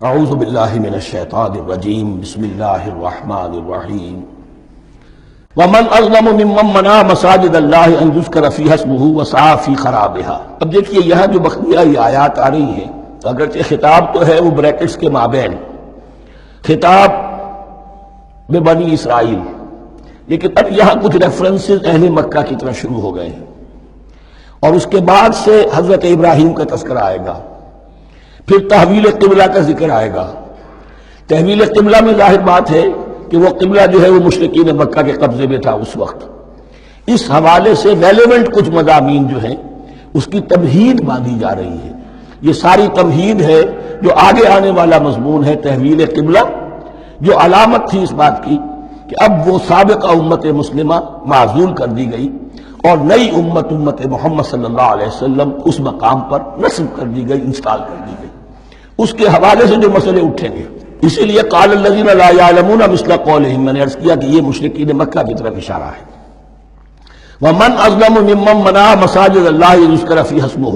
اعوذ باللہ من الشیطان الرجیم بسم اللہ الرحمن الرحیم ومن اظلم ممن منع مساجد اللہ ان یذکر فیہا اسمہ وسعی فی خرابہا۔ اب دیکھیے یہاں جو بقیہ یہ آیات آ رہی ہیں، اگرچہ خطاب تو ہے وہ بریکٹس کے مابین، خطاب بنی اسرائیل، لیکن اب یہاں کچھ ریفرنسز اہل مکہ کی طرف شروع ہو گئے ہیں، اور اس کے بعد سے حضرت ابراہیم کا تذکرہ آئے گا، پھر تحویل قبلہ کا ذکر آئے گا۔ تحویل قبلہ میں ظاہر بات ہے کہ وہ قبلہ جو ہے وہ مشرکین مکہ کے قبضے میں تھا اس وقت، اس حوالے سے ریلیونٹ کچھ مضامین جو ہیں اس کی تمہید باندھی جا رہی ہے۔ یہ ساری تمہید ہے جو آگے آنے والا مضمون ہے تحویل قبلہ، جو علامت تھی اس بات کی کہ اب وہ سابقہ امت مسلمہ معزول کر دی گئی اور نئی امت محمد صلی اللہ علیہ وسلم اس مقام پر نصب کر دی گئی، انسٹال کر دی گئی۔ اس کے حوالے سے جو مسئلے اٹھیں گے، اسی لیے قال الذین لا یعلمون مثل قولہم، میں نے عرض کیا کہ یہ مشرکین مکہ کی طرف اشارہ ہے۔ ومن اظلم ممن منع مساجد اللہ یذکر فیہا اسمہ،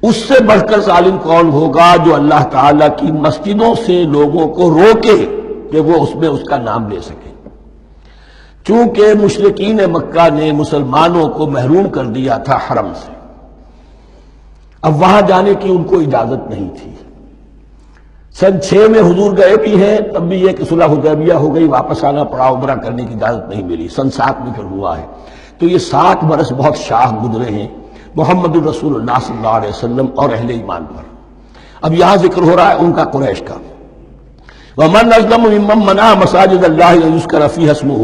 اس سے بڑھ کر ظالم کون ہوگا جو اللہ تعالیٰ کی مسجدوں سے لوگوں کو روکے کہ وہ اس میں اس کا نام لے سکے۔ چونکہ مشرکین مکہ نے مسلمانوں کو محروم کر دیا تھا حرم سے، اب وہاں جانے کی ان کو اجازت نہیں تھی۔ سن 6 میں حضور گئے بھی ہیں، تب بھی یہ کہ صلح حدیبیہ ہو گئی، واپس آنا پڑا، عمرہ کرنے کی اجازت نہیں ملی۔ سن 7 میں پھر ہوا ہے، تو یہ 7 برس بہت شاہ گزرے ہیں محمد الرسول اللہ صلی اللہ علیہ وسلم اور اہل ایمان پر۔ اب یہاں ذکر ہو رہا ہے ان کا، قریش کا۔ ومن اظلم ممن منع مساجد اللہ یذکر فیہا اسمہ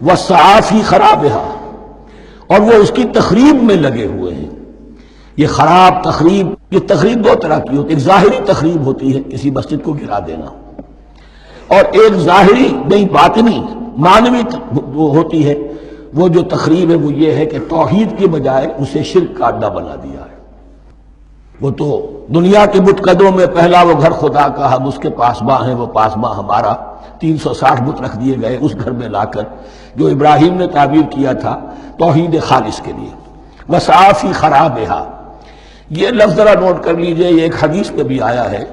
وسعی فی خرابہا، اور وہ اس کی تخریب میں لگے ہوئے ہیں۔ یہ خراب تخریب، یہ تخریب دو طرح کی ہوتی ہے، ایک ظاہری تخریب ہوتی ہے کسی مسجد کو گرا دینا، اور ایک ظاہری نہیں باطنی معنوی ہوتی ہے۔ وہ جو تخریب ہے وہ یہ ہے کہ توحید کی بجائے اسے شرک کا اڈا بنا دیا ہے۔ وہ تو دنیا کے بت قدوں میں پہلا وہ گھر خدا کا، ہم اس کے پاسباں ہیں، وہ پاسباں ہمارا، 360 بت رکھ دیے گئے اس گھر میں لا کر، جو ابراہیم نے تعبیر کیا تھا توحید خالص کے لیے۔ وسعی فی خرابہا، یہ لفظ ذرا نوٹ کر لیجئے، یہ ایک حدیث میں بھی آیا ہے،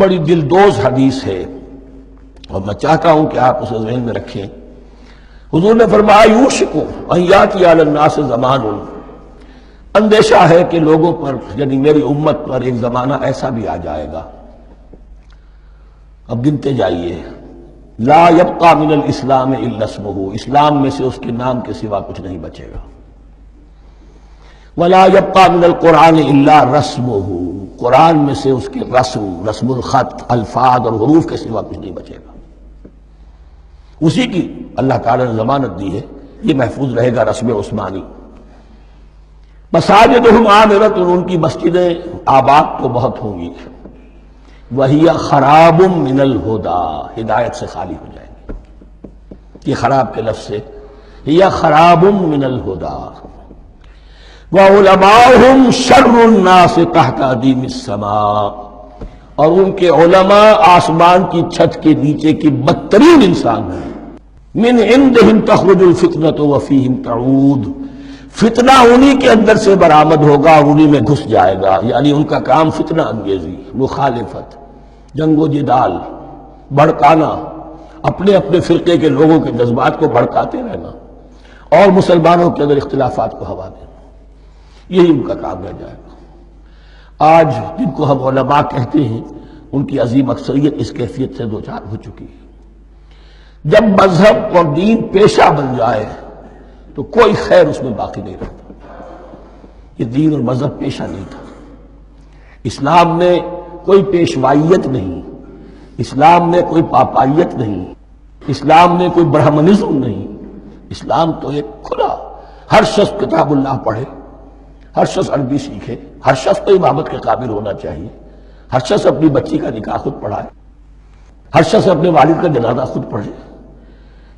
بڑی دلدوز حدیث ہے، اور میں چاہتا ہوں کہ آپ اسے ذہن میں رکھیں۔ حضور نے فرمایا یوشک ان یاتی علی الناس زمان، اندیشہ ہے کہ لوگوں پر یعنی میری امت پر ایک زمانہ ایسا بھی آ جائے گا، اب گنتے جائیے، لا یبقى من الاسلام الا اسمہ، اسلام میں سے اس کے نام کے سوا کچھ نہیں بچے گا۔ ولا يبقى من القرآن الا رسمہ، قرآن میں سے اس کے رسم الخط، الفاظ اور حروف کے سوا کچھ نہیں بچے گا۔ اسی کی اللہ تعالی نے ضمانت دی ہے، یہ محفوظ رہے گا رسم عثمانی۔ مساجدہم عامرۃ، ان کی مسجدیں آباد تو بہت ہوں گی، وہی خراب من الہدی، ہدایت سے خالی ہو جائیں گی۔ یہ خراب کے لفظ سے، ہی خراب من الہدی، وعلماؤہم شر الناس تحت ادیم السماء، اور ان کے علماء آسمان کی چھت کے نیچے کی بدترین انسان ہیں۔ من عندہم تخرج الفتنۃ وفیہم تعود، فتنہ انہی کے اندر سے برآمد ہوگا اور انہی میں گھس جائے گا، یعنی ان کا کام فتنہ انگیزی، مخالفت، جنگ و جدال، بھڑکانا، اپنے اپنے فرقے کے لوگوں کے جذبات کو بھڑکاتے رہنا اور مسلمانوں کے اندر اختلافات کو ہوا دینا، یہی ان کا کام رہ جائے گا۔ آج جن کو ہم علماء کہتے ہیں ان کی عظیم اکثریت اس کیفیت سے دوچار ہو چکی ہے۔ جب مذہب اور دین پیشہ بن جائے تو کوئی خیر اس میں باقی نہیں رہتا۔ یہ دین اور مذہب پیشہ نہیں تھا، اسلام میں کوئی پیشوائیت نہیں، اسلام میں کوئی پاپائیت نہیں، اسلام میں کوئی برہمنزم نہیں، اسلام تو ایک کھلا، ہر شخص کتاب اللہ پڑھے، ہر شخص عربی سیکھے، ہر شخص تو امامت کے قابل ہونا چاہیے، ہر شخص اپنی بچی کا نکاح خود پڑھائے، ہر شخص اپنے والد کا جنازہ خود پڑھے۔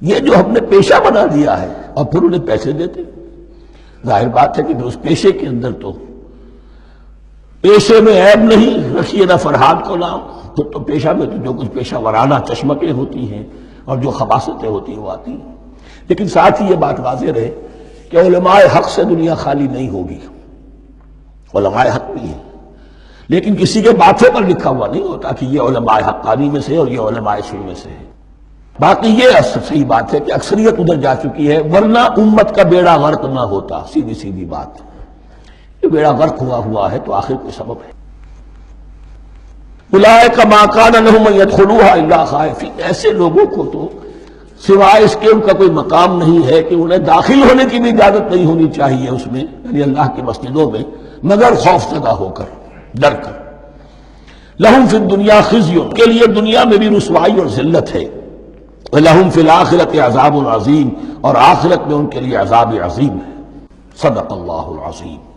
یہ جو ہم نے پیشہ بنا دیا ہے اور پھر انہیں پیسے دیتے، ظاہر بات ہے کہ اس پیشے کے اندر تو پیشے میں عیب نہیں، رکھیے نہ فرحاد کو نام، تو پیشہ میں تو جو کچھ پیشہ ورانہ چشمکیں ہوتی ہیں اور جو خباثتیں ہوتی ہیں وہ آتی ہیں۔ لیکن ساتھ ہی یہ بات واضح رہے کہ علماء حق سے دنیا خالی نہیں ہوگی، علماء حق بھی ہیں، لیکن کسی کے ماتھے پر لکھا ہوا نہیں ہوتا کہ یہ علماء حقانی میں سے اور یہ علماء سوء میں سے ہے۔ باقی یہ صحیح بات ہے کہ اکثریت ادھر جا چکی ہے، ورنہ امت کا بیڑا غرق نہ ہوتا، سیدھی سیدھی بات۔ یہ بیڑا غرق ہوا ہے تو آخر کوئی سبب ہے۔ اولئک ما کان لہم ان یدخلوها الا خائفین، ایسے لوگوں کو تو سوائے اس کے ان کا کوئی مقام نہیں ہے کہ انہیں داخل ہونے کی بھی اجازت نہیں ہونی چاہیے اس میں، یعنی اللہ کی مسجدوں میں، مگر خوف زدہ ہو کر، ڈر کر۔ لہم فی الدنیا خزی، کے لیے دنیا میں بھی رسوائی اور ذلت ہے، وَلَهُمْ فِي الْآخِرَةِ عَذَابٌ عَظِيمٌ، اور آخرت میں ان کے لیے عذاب عظیم ہے۔ صدق اللہ العظیم۔